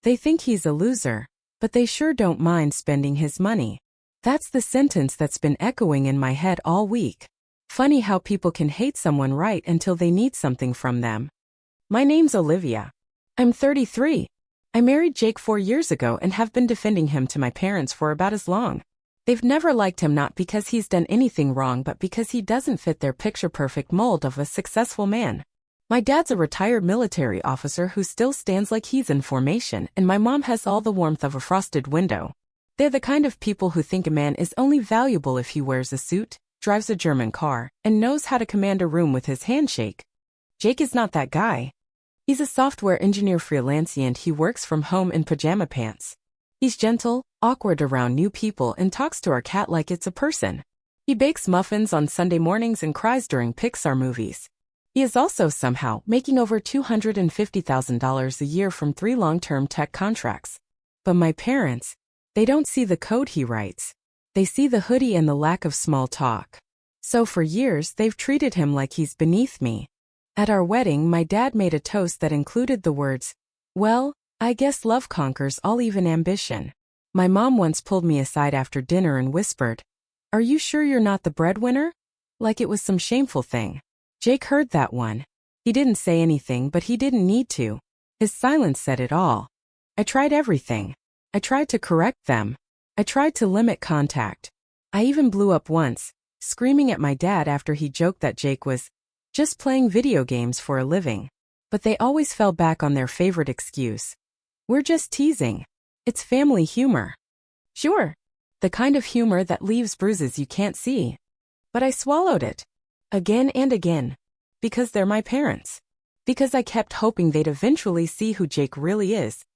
They think he's a loser, but they sure don't mind spending his money. That's the sentence that's been echoing in my head all week. Funny how people can hate someone right until they need something from them. My name's Olivia. I'm 33. I married Jake 4 years ago and have been defending him to my parents for about as long. They've never liked him not because he's done anything wrong but because he doesn't fit their picture-perfect mold of a successful man. My dad's a retired military officer who still stands like he's in formation, and my mom has all the warmth of a frosted window. They're the kind of people who think a man is only valuable if he wears a suit, drives a German car, and knows how to command a room with his handshake. Jake is not that guy. He's a software engineer freelance and he works from home in pajama pants. He's gentle, awkward around new people and talks to our cat like it's a person. He bakes muffins on Sunday mornings and cries during Pixar movies. He is also somehow making over $250,000 a year from 3 long-term tech contracts. But my parents, they don't see the code he writes. They see the hoodie and the lack of small talk. So for years they've treated him like he's beneath me. At our wedding, my dad made a toast that included the words, "Well, I guess love conquers all, even ambition." My mom once pulled me aside after dinner and whispered, "Are you sure you're not the breadwinner?" Like it was some shameful thing. Jake heard that one. He didn't say anything, but he didn't need to. His silence said it all. I tried everything. I tried to correct them. I tried to limit contact. I even blew up once, screaming at my dad after he joked that Jake was just playing video games for a living. But they always fell back on their favorite excuse. We're just teasing. It's family humor. Sure. The kind of humor that leaves bruises you can't see. But I swallowed it. Again and again. Because they're my parents. Because I kept hoping they'd eventually see who Jake really is.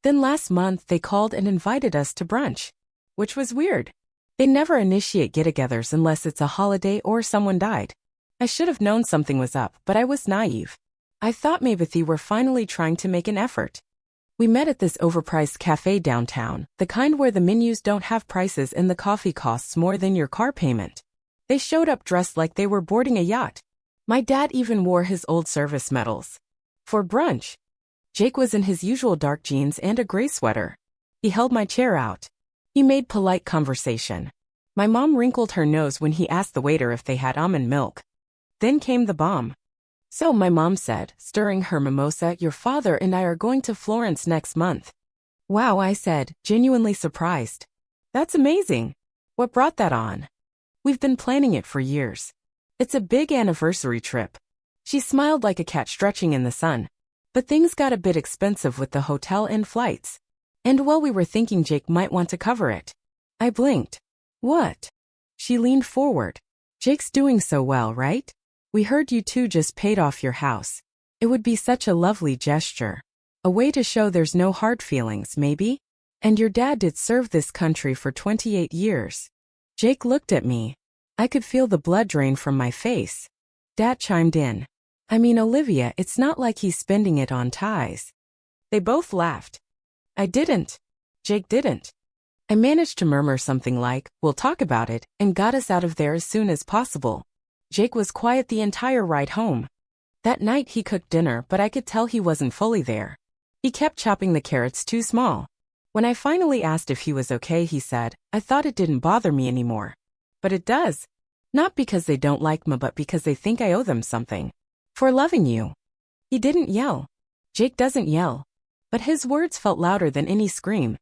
Then last month they called and invited us to brunch. Which was weird. They never initiate get-togethers unless it's a holiday or someone died. I should have known something was up, but I was naive. I thought maybe they were finally trying to make an effort. We met at this overpriced cafe downtown, the kind where the menus don't have prices and the coffee costs more than your car payment. They showed up dressed like they were boarding a yacht. My dad even wore his old service medals. For brunch, Jake was in his usual dark jeans and a gray sweater. He held my chair out. He made polite conversation. My mom wrinkled her nose when he asked the waiter if they had almond milk. Then came the bomb. "So," my mom said, stirring her mimosa, "your father and I are going to Florence next month." "Wow," I said, genuinely surprised. "That's amazing. What brought that on?" "We've been planning it for years. It's a big anniversary trip." She smiled like a cat stretching in the sun. "But things got a bit expensive with the hotel and flights. And well, we were thinking Jake might want to cover it." I blinked. "What?" She leaned forward. "Jake's doing so well, right? We heard you two just paid off your house. It would be such a lovely gesture. A way to show there's no hard feelings, maybe? And your dad did serve this country for 28 years. Jake looked at me. I could feel the blood drain from my face. Dad chimed in. "I mean, Olivia, it's not like he's spending it on ties." They both laughed. I didn't. Jake didn't. I managed to murmur something like, "We'll talk about it," and got us out of there as soon as possible. Jake was quiet the entire ride home. That night he cooked dinner, but I could tell he wasn't fully there. He kept chopping the carrots too small. When I finally asked if he was okay, he said, "I thought it didn't bother me anymore. But it does. Not because they don't like me, but because they think I owe them something. For loving you." He didn't yell. Jake doesn't yell. But his words felt louder than any scream.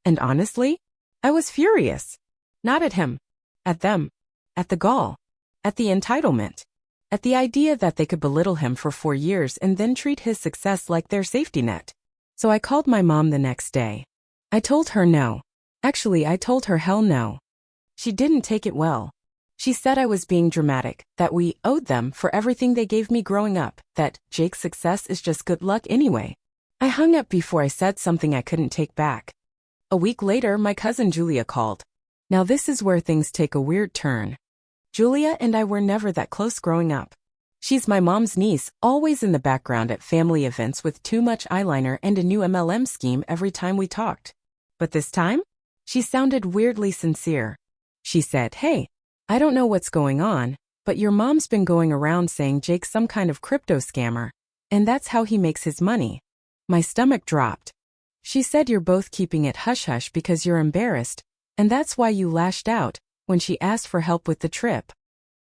And honestly, I was furious. Not at him. At them. At the gall. At the entitlement. At the idea that they could belittle him for 4 years and then treat his success like their safety net. So I called my mom the next day. I told her no. Actually, I told her hell no. She didn't take it well. She said I was being dramatic, that we owed them for everything they gave me growing up, that Jake's success is just good luck anyway. I hung up before I said something I couldn't take back. A week later, my cousin Julia called. Now this is where things take a weird turn. Julia and I were never that close growing up. She's my mom's niece, always in the background at family events with too much eyeliner and a new MLM scheme every time we talked. But this time, she sounded weirdly sincere. She said, "Hey, I don't know what's going on, but your mom's been going around saying Jake's some kind of crypto scammer, and that's how he makes his money." My stomach dropped. She said you're both keeping it hush-hush because you're embarrassed, and that's why you lashed out when she asked for help with the trip.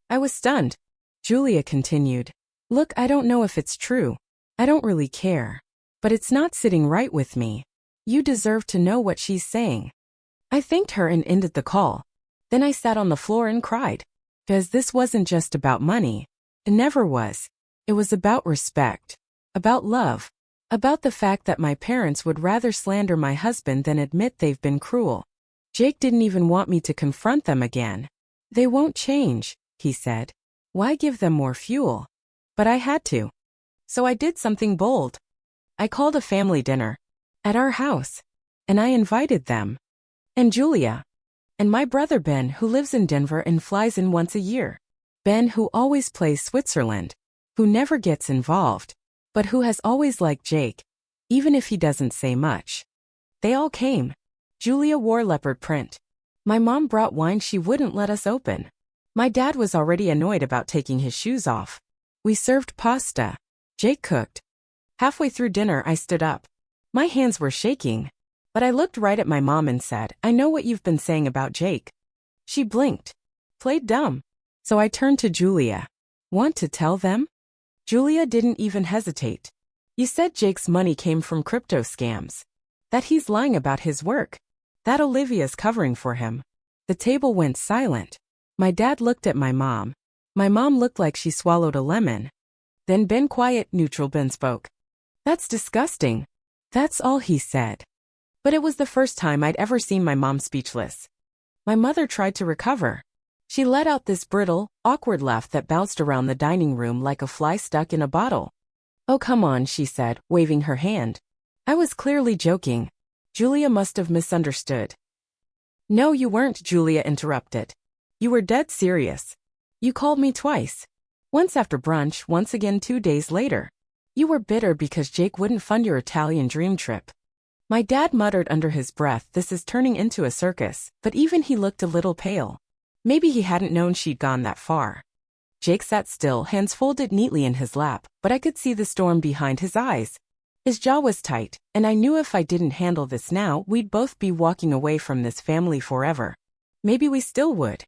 I was stunned. Julia continued. Look, I don't know if it's true. I don't really care. But it's not sitting right with me. You deserve to know what she's saying. I thanked her and ended the call. Then I sat on the floor and cried. Because this wasn't just about money. It never was. It was about respect. About love. About the fact that my parents would rather slander my husband than admit they've been cruel. Jake didn't even want me to confront them again. They won't change, he said. Why give them more fuel? But I had to. So I did something bold. I called a family dinner. At our house. And I invited them. And Julia. And my brother Ben, who lives in Denver and flies in once a year. Ben, who always plays Switzerland. Who never gets involved. But who has always liked Jake. Even if he doesn't say much. They all came. Julia wore leopard print. My mom brought wine she wouldn't let us open. My dad was already annoyed about taking his shoes off. We served pasta. Jake cooked. Halfway through dinner I stood up. My hands were shaking. But I looked right at my mom and said, I know what you've been saying about Jake. She blinked. Played dumb. So I turned to Julia. Want to tell them? Julia didn't even hesitate. You said Jake's money came from crypto scams. That he's lying about his work. That Olivia's covering for him. The table went silent. My dad looked at my mom. My mom looked like she swallowed a lemon. Then Ben, quiet, neutral Ben, spoke. That's disgusting. That's all he said. But it was the first time I'd ever seen my mom speechless. My mother tried to recover. She let out this brittle, awkward laugh that bounced around the dining room like a fly stuck in a bottle. Oh, come on, she said, waving her hand. I was clearly joking. Julia must have misunderstood. No, you weren't, Julia interrupted. You were dead serious. You called me twice. Once after brunch, once again 2 days later. You were bitter because Jake wouldn't fund your Italian dream trip. My dad muttered under his breath, this is turning into a circus, but even he looked a little pale. Maybe he hadn't known she'd gone that far. Jake sat still, hands folded neatly in his lap, but I could see the storm behind his eyes. His jaw was tight, and I knew if I didn't handle this now, we'd both be walking away from this family forever. Maybe we still would.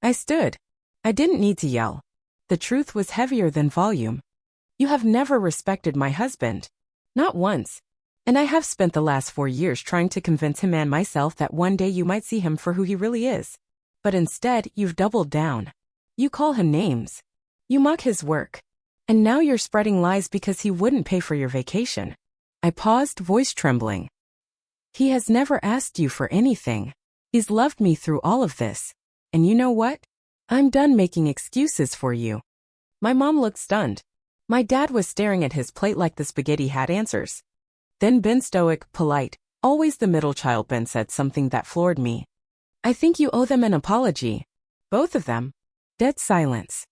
I stood. I didn't need to yell. The truth was heavier than volume. You have never respected my husband. Not once. And I have spent the last 4 years trying to convince him and myself that one day you might see him for who he really is. But instead, you've doubled down. You call him names. You mock his work. And now you're spreading lies because he wouldn't pay for your vacation. I paused, voice trembling. He has never asked you for anything. He's loved me through all of this. And you know what? I'm done making excuses for you. My mom looked stunned. My dad was staring at his plate like the spaghetti had answers. Then Ben, stoic, polite, always the middle child, Ben said something that floored me. I think you owe them an apology. Both of them. Dead silence.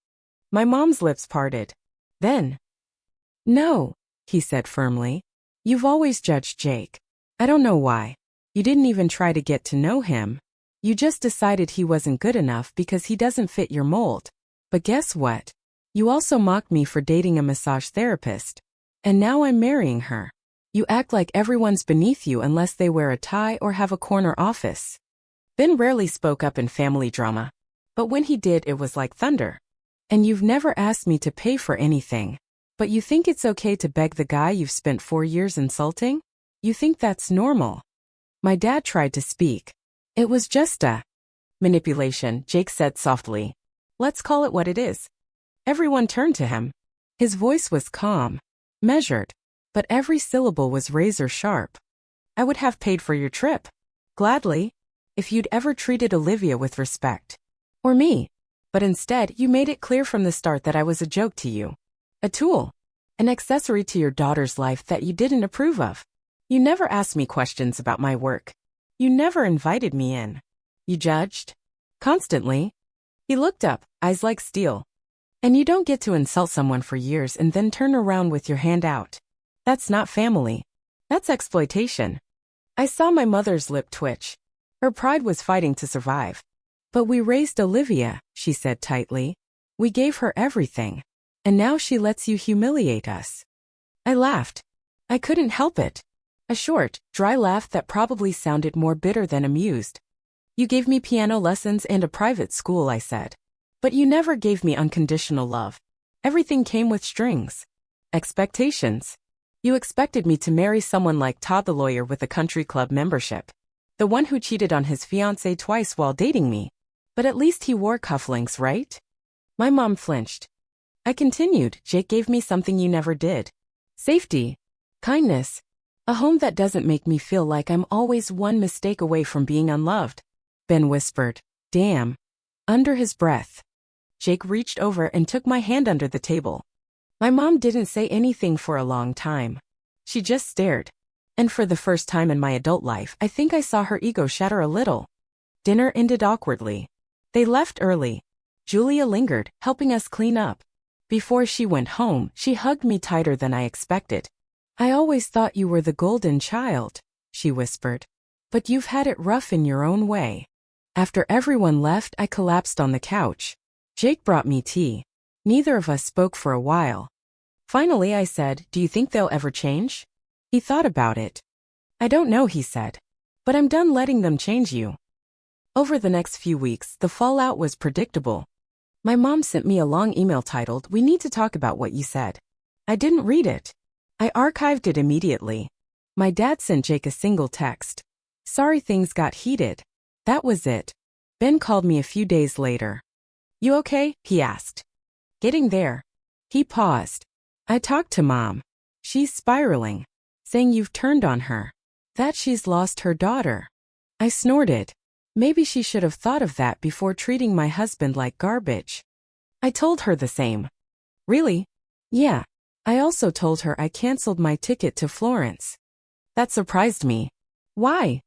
My mom's lips parted. Then. No, he said firmly. You've always judged Jake. I don't know why. You didn't even try to get to know him. You just decided he wasn't good enough because he doesn't fit your mold. But guess what? You also mocked me for dating a massage therapist. And now I'm marrying her. You act like everyone's beneath you unless they wear a tie or have a corner office. Ben rarely spoke up in family drama. But when he did, it was like thunder. And you've never asked me to pay for anything. But you think it's okay to beg the guy you've spent 4 years insulting? You think that's normal? My dad tried to speak. It was just a manipulation, Jake said softly. Let's call it what it is. Everyone turned to him. His voice was calm, measured, but every syllable was razor sharp. I would have paid for your trip. Gladly. If you'd ever treated Olivia with respect. Or me. But instead, you made it clear from the start that I was a joke to you. A tool. An accessory to your daughter's life that you didn't approve of. You never asked me questions about my work. You never invited me in. You judged. Constantly. He looked up, eyes like steel. And you don't get to insult someone for years and then turn around with your hand out. That's not family. That's exploitation. I saw my mother's lip twitch. Her pride was fighting to survive. But we raised Olivia, she said tightly. We gave her everything. And now she lets you humiliate us. I laughed. I couldn't help it. A short, dry laugh that probably sounded more bitter than amused. You gave me piano lessons and a private school, I said. But you never gave me unconditional love. Everything came with strings. Expectations. You expected me to marry someone like Todd the lawyer with a country club membership. The one who cheated on his fiancée twice while dating me. But at least he wore cufflinks, right? My mom flinched. I continued, Jake gave me something you never did. Safety. Kindness. A home that doesn't make me feel like I'm always one mistake away from being unloved. Ben whispered, damn. Under his breath. Jake reached over and took my hand under the table. My mom didn't say anything for a long time. She just stared. And for the first time in my adult life, I think I saw her ego shatter a little. Dinner ended awkwardly. They left early. Julia lingered, helping us clean up. Before she went home, she hugged me tighter than I expected. I always thought you were the golden child, she whispered. But you've had it rough in your own way. After everyone left, I collapsed on the couch. Jake brought me tea. Neither of us spoke for a while. Finally, I said, do you think they'll ever change? He thought about it. I don't know, he said. But I'm done letting them change you. Over the next few weeks, the fallout was predictable. My mom sent me a long email titled, We need to talk about what you said. I didn't read it. I archived it immediately. My dad sent Jake a single text. Sorry things got heated. That was it. Ben called me a few days later. You okay? He asked. Getting there. He paused. I talked to Mom. She's spiraling. Saying you've turned on her. That she's lost her daughter. I snorted. Maybe she should have thought of that before treating my husband like garbage. I told her the same. Really? Yeah. I also told her I canceled my ticket to Florence. That surprised me. Why?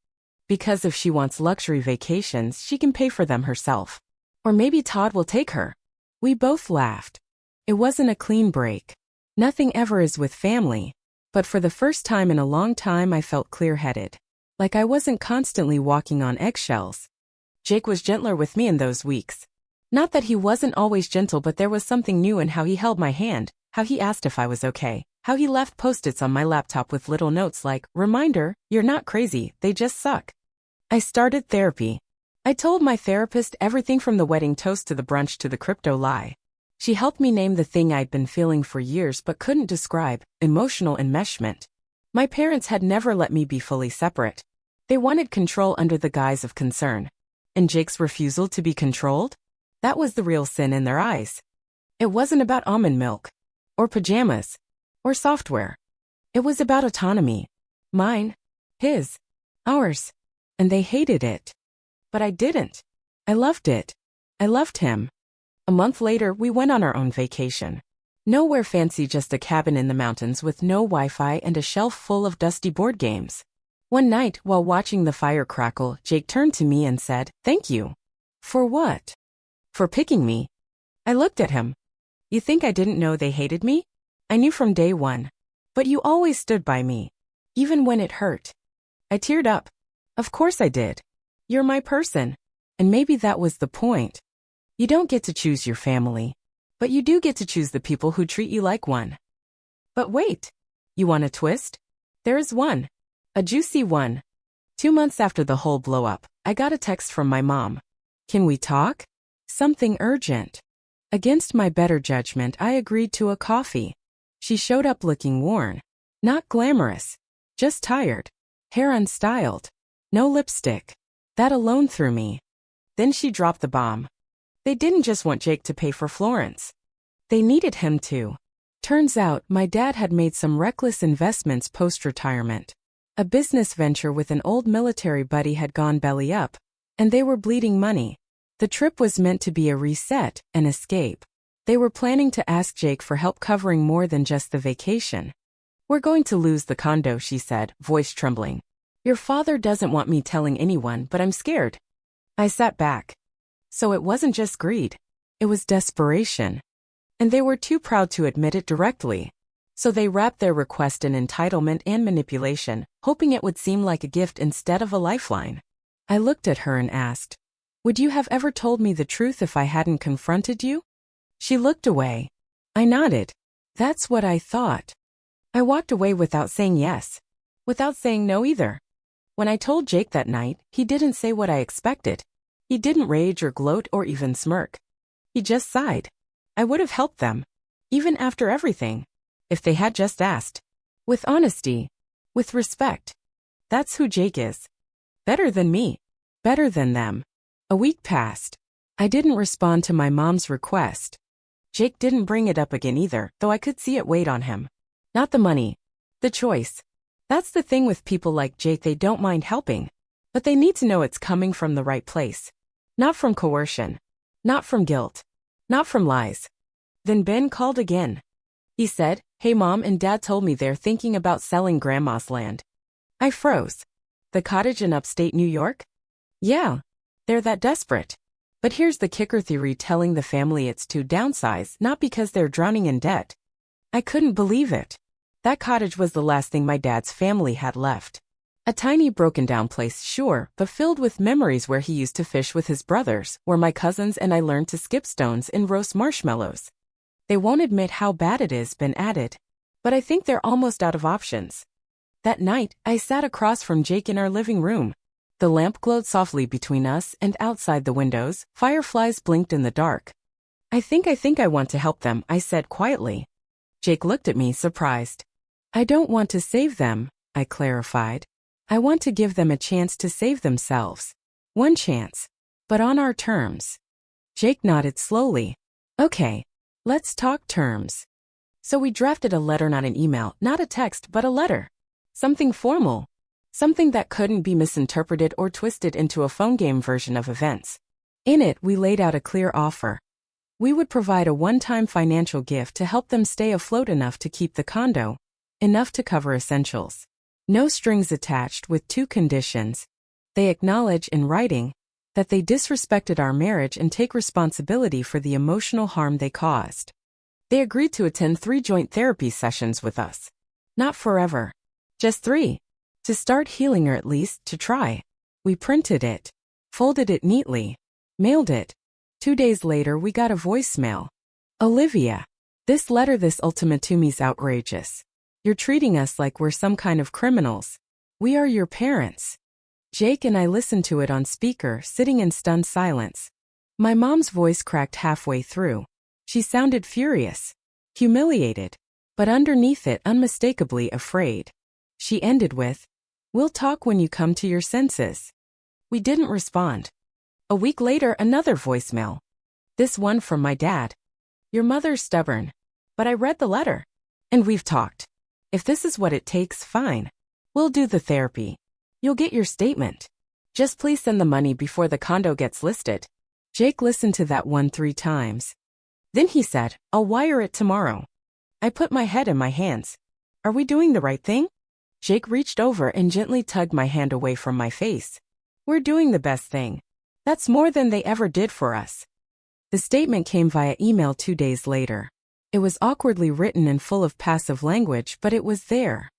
Because if she wants luxury vacations, she can pay for them herself. Or maybe Todd will take her. We both laughed. It wasn't a clean break. Nothing ever is with family. But for the first time in a long time I felt clear-headed. Like I wasn't constantly walking on eggshells. Jake was gentler with me in those weeks. Not that he wasn't always gentle, but there was something new in how he held my hand, how he asked if I was okay, how he left post-its on my laptop with little notes like, reminder, you're not crazy, they just suck. I started therapy. I told my therapist everything from the wedding toast to the brunch to the crypto lie. She helped me name the thing I'd been feeling for years but couldn't describe, emotional enmeshment. My parents had never let me be fully separate. They wanted control under the guise of concern. And Jake's refusal to be controlled? That was the real sin in their eyes. It wasn't about almond milk. Or pajamas. Or software. It was about autonomy. Mine. His. Ours. And they hated it. But I didn't. I loved it. I loved him. A month later, we went on our own vacation. Nowhere fancy, just a cabin in the mountains with no Wi-Fi and a shelf full of dusty board games. One night, while watching the fire crackle, Jake turned to me and said, "Thank you." For what? For picking me. I looked at him. You think I didn't know they hated me? I knew from day one. But you always stood by me. Even when it hurt. I teared up. Of course I did. You're my person. And maybe that was the point. You don't get to choose your family. But you do get to choose the people who treat you like one. But wait. You want a twist? There is one. A juicy one. 2 months after the whole blow-up, I got a text from my mom. Can we talk? Something urgent. Against my better judgment, I agreed to a coffee. She showed up looking worn. Not glamorous. Just tired. Hair unstyled. No lipstick. That alone threw me. Then she dropped the bomb. They didn't just want Jake to pay for Florence. They needed him to. Turns out, my dad had made some reckless investments post-retirement. A business venture with an old military buddy had gone belly up, and they were bleeding money. The trip was meant to be a reset, an escape. They were planning to ask Jake for help covering more than just the vacation. We're going to lose the condo, she said, voice trembling. Your father doesn't want me telling anyone, but I'm scared. I sat back. So it wasn't just greed. It was desperation. And they were too proud to admit it directly. So they wrapped their request in entitlement and manipulation, hoping it would seem like a gift instead of a lifeline. I looked at her and asked, would you have ever told me the truth if I hadn't confronted you? She looked away. I nodded. That's what I thought. I walked away without saying yes. without saying no either. When I told Jake that night, he didn't say what I expected. He didn't rage or gloat or even smirk. He just sighed. I would have helped them, even after everything, if they had just asked. With honesty, with respect. That's who Jake is. Better than me. Better than them. A week passed. I didn't respond to my mom's request. Jake didn't bring it up again either, though I could see it weighed on him. Not the money. The choice. That's the thing with people like Jake, they don't mind helping. But they need to know it's coming from the right place. Not from coercion. Not from guilt. Not from lies. Then Ben called again. He said, "Hey, Mom and Dad told me they're thinking about selling Grandma's land." I froze. The cottage in upstate New York? Yeah. They're that desperate. But here's the kicker theory telling the family it's to downsize, not because they're drowning in debt. I couldn't believe it. That cottage was the last thing my dad's family had left. A tiny broken-down place, sure, but filled with memories where he used to fish with his brothers, where my cousins and I learned to skip stones and roast marshmallows. They won't admit how bad it is, Ben added. But I think they're almost out of options. That night, I sat across from Jake in our living room. The lamp glowed softly between us, and outside the windows, fireflies blinked in the dark. I think I want to help them," I said quietly. Jake looked at me, surprised. "I don't want to save them," I clarified. "I want to give them a chance to save themselves. One chance. But on our terms." Jake nodded slowly. "Okay. Let's talk terms." So we drafted a letter, not an email, not a text, but a letter. Something formal. Something that couldn't be misinterpreted or twisted into a phone game version of events. In it, we laid out a clear offer. We would provide a one-time financial gift to help them stay afloat enough to keep the condo, enough to cover essentials. No strings attached, with two conditions. They acknowledge in writing that they disrespected our marriage and take responsibility for the emotional harm they caused. They agreed to attend 3 joint therapy sessions with us. Not forever. Just 3. To start healing, or at least to try. We printed it, folded it neatly, mailed it. 2 days later, we got a voicemail. "Olivia, this letter, this ultimatum is outrageous. You're treating us like we're some kind of criminals. We are your parents." Jake and I listened to it on speaker, sitting in stunned silence. My mom's voice cracked halfway through. She sounded furious, humiliated, but underneath it unmistakably afraid. She ended with, "We'll talk when you come to your senses." We didn't respond. A week later, another voicemail. This one from my dad. "Your mother's stubborn. But I read the letter. And we've talked. If this is what it takes, fine. We'll do the therapy. You'll get your statement. Just please send the money before the condo gets listed." Jake listened to that one 3 times. Then he said, "I'll wire it tomorrow." I put my head in my hands. Are we doing the right thing? Jake reached over and gently tugged my hand away from my face. "We're doing the best thing. That's more than they ever did for us." The statement came via email 2 days later. It was awkwardly written and full of passive language, but it was there.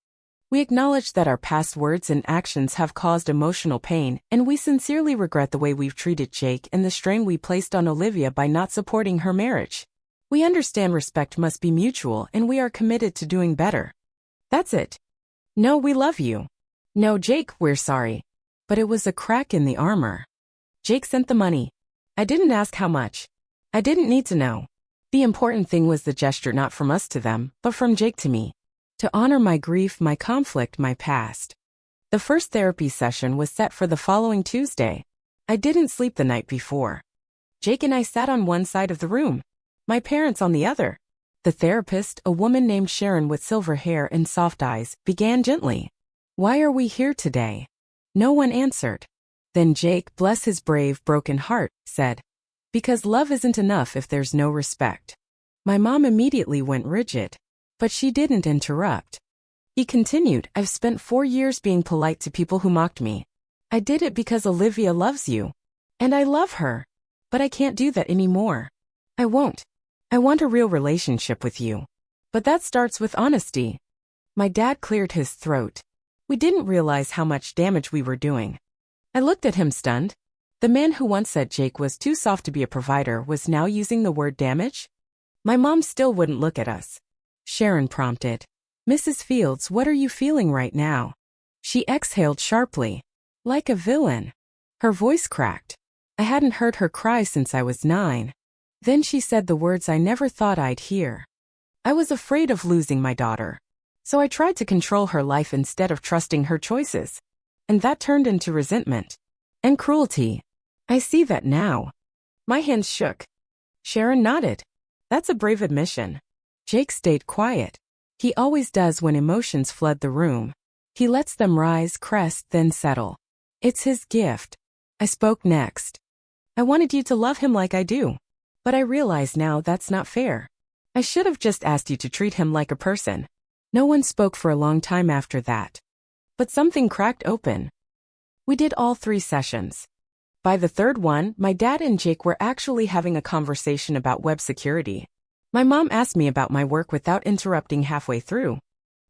We acknowledged that our past words and actions have caused emotional pain, and we sincerely regret the way we've treated Jake and the strain we placed on Olivia by not supporting her marriage. We understand respect must be mutual, and we are committed to doing better. That's it. No, we love you. No, Jake, we're sorry. But it was a crack in the armor. Jake sent the money. I didn't ask how much. I didn't need to know. The important thing was the gesture, not from us to them, but from Jake to me. To honor my grief, my conflict, my past. The first therapy session was set for the following Tuesday. I didn't sleep the night before. Jake and I sat on one side of the room, my parents on the other. The therapist, a woman named Sharon with silver hair and soft eyes, began gently. "Why are we here today?" No one answered. Then Jake, bless his brave, broken heart, said, "Because love isn't enough if there's no respect." My mom immediately went rigid. But she didn't interrupt. He continued, "I've spent 4 years being polite to people who mocked me. I did it because Olivia loves you. And I love her. But I can't do that anymore. I won't. I want a real relationship with you. But that starts with honesty." My dad cleared his throat. We didn't realize how much damage we were doing. I looked at him stunned. The man who once said Jake was too soft to be a provider was now using the word damage? My mom still wouldn't look at us. Sharon prompted, "Mrs. Fields, what are you feeling right now?" She exhaled sharply. Like a villain. Her voice cracked. I hadn't heard her cry since I was 9. Then she said the words I never thought I'd hear. I was afraid of losing my daughter. So I tried to control her life instead of trusting her choices. And that turned into resentment. And cruelty. I see that now. My hands shook. Sharon nodded. That's a brave admission. Jake stayed quiet. He always does when emotions flood the room. He lets them rise, crest, then settle. It's his gift. I spoke next. I wanted you to love him like I do. But I realize now that's not fair. I should have just asked you to treat him like a person. No one spoke for a long time after that. But something cracked open. We did all 3 sessions. By the 3rd one, my dad and Jake were actually having a conversation about web security. My mom asked me about my work without interrupting halfway through.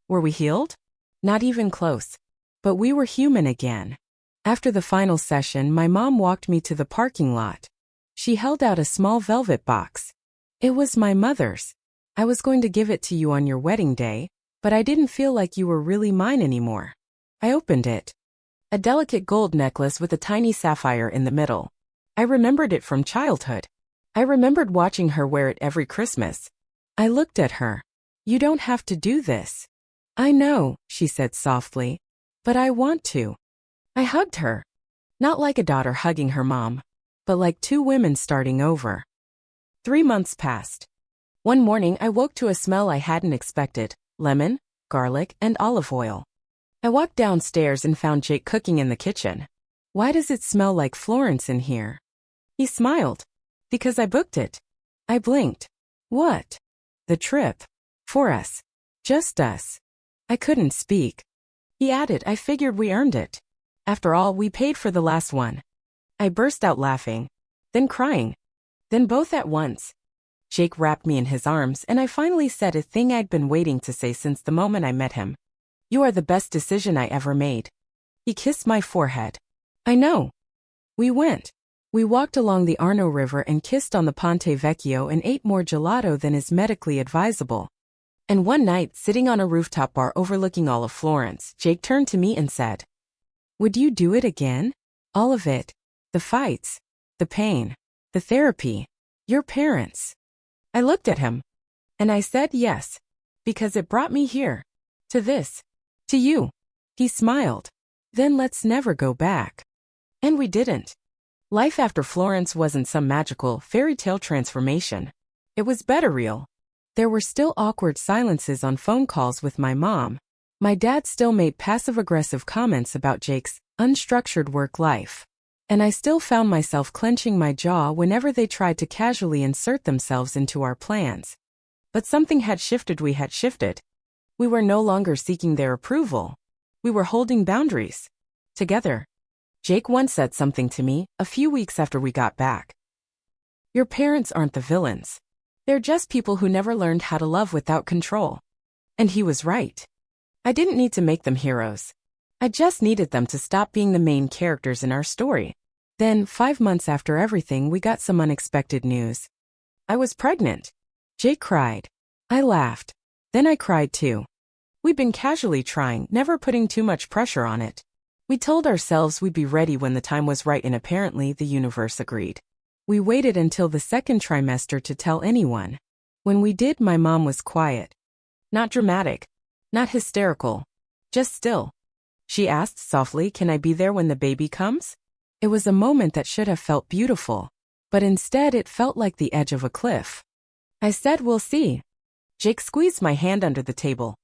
Were we healed? Not even close. But we were human again. After the final session, my mom walked me to the parking lot. She held out a small velvet box. It was my mother's. I was going to give it to you on your wedding day, but I didn't feel like you were really mine anymore. I opened it. A delicate gold necklace with a tiny sapphire in the middle. I remembered it from childhood. I remembered watching her wear it every Christmas. I looked at her. You don't have to do this. I know, she said softly. But I want to. I hugged her. Not like a daughter hugging her mom, but like 2 women starting over. 3 months passed. One morning I woke to a smell I hadn't expected: lemon, garlic, and olive oil. I walked downstairs and found Jake cooking in the kitchen. Why does it smell like Florence in here? He smiled. Because I booked it. I blinked. What? The trip. For us. Just us. I couldn't speak. He added, I figured we earned it. After all, we paid for the last one. I burst out laughing. Then crying. Then both at once. Jake wrapped me in his arms and I finally said a thing I'd been waiting to say since the moment I met him. You are the best decision I ever made. He kissed my forehead. I know. We went. We walked along the Arno River and kissed on the Ponte Vecchio and ate more gelato than is medically advisable. And one night, sitting on a rooftop bar overlooking all of Florence, Jake turned to me and said, Would you do it again? All of it. The fights. The pain. The therapy. Your parents. I looked at him. And I said yes. Because it brought me here. To this. To you. He smiled. Then let's never go back. And we didn't. Life after Florence wasn't some magical fairy tale transformation. It was better real. There were still awkward silences on phone calls with my mom. My dad still made passive-aggressive comments about Jake's unstructured work life. And I still found myself clenching my jaw whenever they tried to casually insert themselves into our plans. But something had shifted. We had shifted. We were no longer seeking their approval. We were holding boundaries. Together. Jake once said something to me a few weeks after we got back. Your parents aren't the villains. They're just people who never learned how to love without control. And he was right. I didn't need to make them heroes. I just needed them to stop being the main characters in our story. Then, 5 months after everything, we got some unexpected news. I was pregnant. Jake cried. I laughed. Then I cried too. We'd been casually trying, never putting too much pressure on it. We told ourselves we'd be ready when the time was right, and apparently the universe agreed. We waited until the 2nd trimester to tell anyone. When we did, my mom was quiet. Not dramatic. Not hysterical. Just still. She asked softly, Can I be there when the baby comes? It was a moment that should have felt beautiful. But instead it felt like the edge of a cliff. I said, We'll see. Jake squeezed my hand under the table.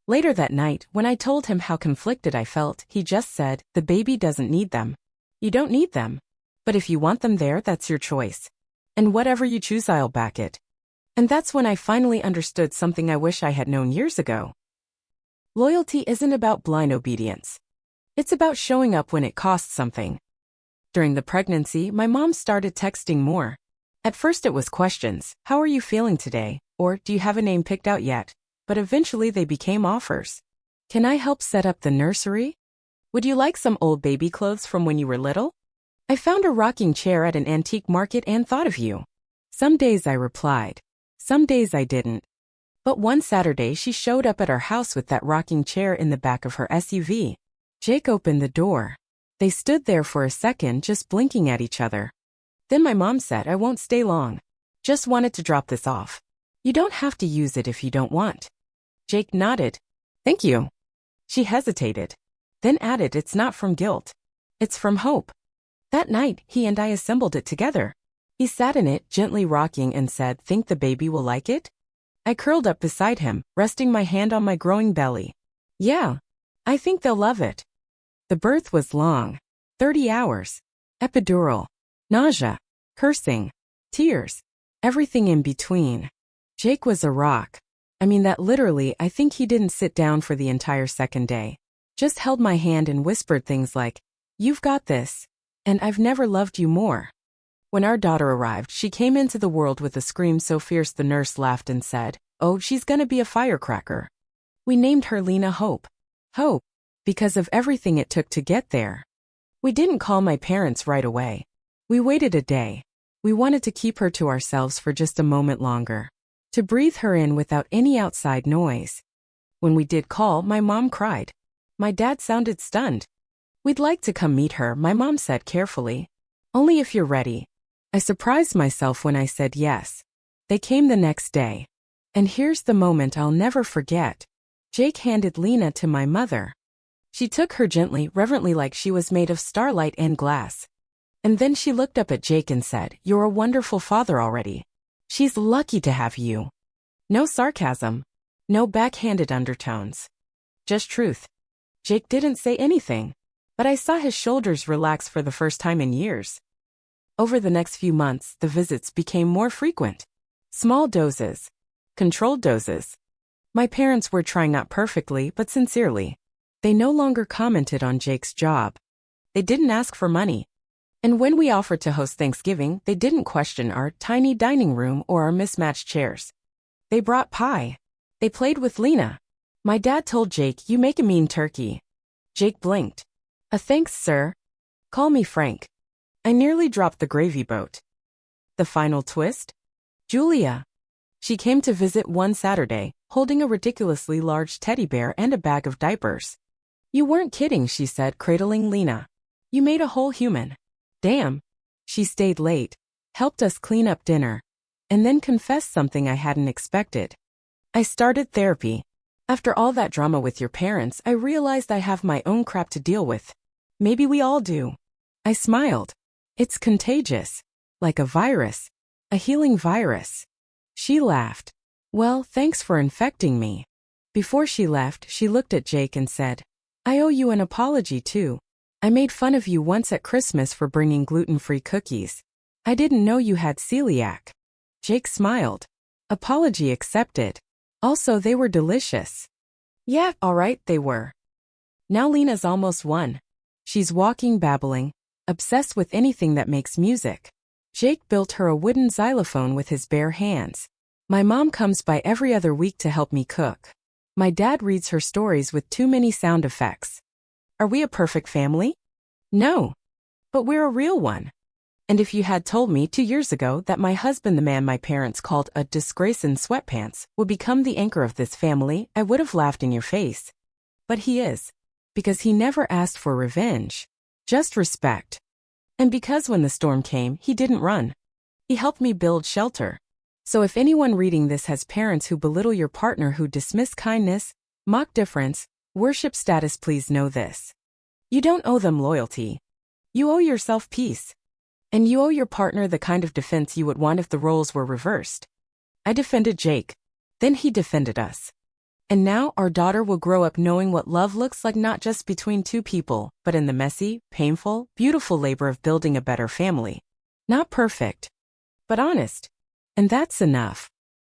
Later that night, when I told him how conflicted I felt, he just said, The baby doesn't need them. You don't need them. But if you want them there, that's your choice. And whatever you choose, I'll back it. And that's when I finally understood something I wish I had known years ago. Loyalty isn't about blind obedience. It's about showing up when it costs something. During the pregnancy, my mom started texting more. At first it was questions. How are you feeling today? Or, do you have a name picked out yet? But eventually they became offers. Can I help set up the nursery? Would you like some old baby clothes from when you were little? I found a rocking chair at an antique market and thought of you. Some days I replied. Some days I didn't. But one Saturday she showed up at our house with that rocking chair in the back of her SUV. Jake opened the door. They stood there for a second just blinking at each other. Then my mom said, "I won't stay long. Just wanted to drop this off. You don't have to use it if you don't want." Jake nodded. "Thank you." She hesitated, then added, "It's not from guilt. It's from hope." That night, he and I assembled it together. He sat in it, gently rocking, and said, "Think the baby will like it?" I curled up beside him, resting my hand on my growing belly. "Yeah, I think they'll love it." The birth was long. 30 hours. Epidural. Nausea. Cursing. Tears. Everything in between. Jake was a rock. I mean that literally. I think he didn't sit down for the entire second day. Just held my hand and whispered things like, "You've got this. And I've never loved you more." When our daughter arrived, she came into the world with a scream so fierce the nurse laughed and said, "Oh, she's gonna be a firecracker." We named her Lena Hope. Hope, because of everything it took to get there. We didn't call my parents right away. We waited a day. We wanted to keep her to ourselves for just a moment longer. To breathe her in without any outside noise. When we did call, my mom cried. My dad sounded stunned. "We'd like to come meet her," my mom said carefully. "Only if you're ready." I surprised myself when I said yes. They came the next day. And here's the moment I'll never forget. Jake handed Lena to my mother. She took her gently, reverently, like she was made of starlight and glass. And then she looked up at Jake and said, "You're a wonderful father already. She's lucky to have you." No sarcasm. No backhanded undertones. Just truth. Jake didn't say anything, but I saw his shoulders relax for the first time in years. Over the next few months, the visits became more frequent. Small doses. Controlled doses. My parents were trying, not perfectly, but sincerely. They no longer commented on Jake's job. They didn't ask for money. And when we offered to host Thanksgiving, they didn't question our tiny dining room or our mismatched chairs. They brought pie. They played with Lena. My dad told Jake, "You make a mean turkey." Jake blinked. Thanks, sir. Call me Frank." I nearly dropped the gravy boat. The final twist? Julia. She came to visit one Saturday, holding a ridiculously large teddy bear and a bag of diapers. "You weren't kidding," she said, cradling Lena. "You made a whole human." Damn. She stayed late, helped us clean up dinner, and then confessed something I hadn't expected. "I started therapy. After all that drama with your parents, I realized I have my own crap to deal with. Maybe we all do." I smiled. "It's contagious. Like a virus. A healing virus." She laughed. "Well, thanks for infecting me." Before she left, she looked at Jake and said, "I owe you an apology too. I made fun of you once at Christmas for bringing gluten-free cookies. I didn't know you had celiac." Jake smiled. Apology accepted. Also, they were delicious. Yeah, all right, they were. Now Lena's almost 1. She's walking, babbling, obsessed with anything that makes music. Jake built her a wooden xylophone with his bare hands. My mom comes by every other week to help me cook. My dad reads her stories with too many sound effects. Are we a perfect family? No. But we're a real one. And if you had told me 2 years ago that my husband, the man my parents called a disgrace in sweatpants, would become the anchor of this family, I would have laughed in your face. But he is. Because he never asked for revenge. Just respect. And because when the storm came, he didn't run. He helped me build shelter. So if anyone reading this has parents who belittle your partner, who dismiss kindness, mock difference, worship status, please know this. You don't owe them loyalty. You owe yourself peace. And you owe your partner the kind of defense you would want if the roles were reversed. I defended Jake. Then he defended us. And now our daughter will grow up knowing what love looks like, not just between two people, but in the messy, painful, beautiful labor of building a better family. Not perfect, but honest. And that's enough.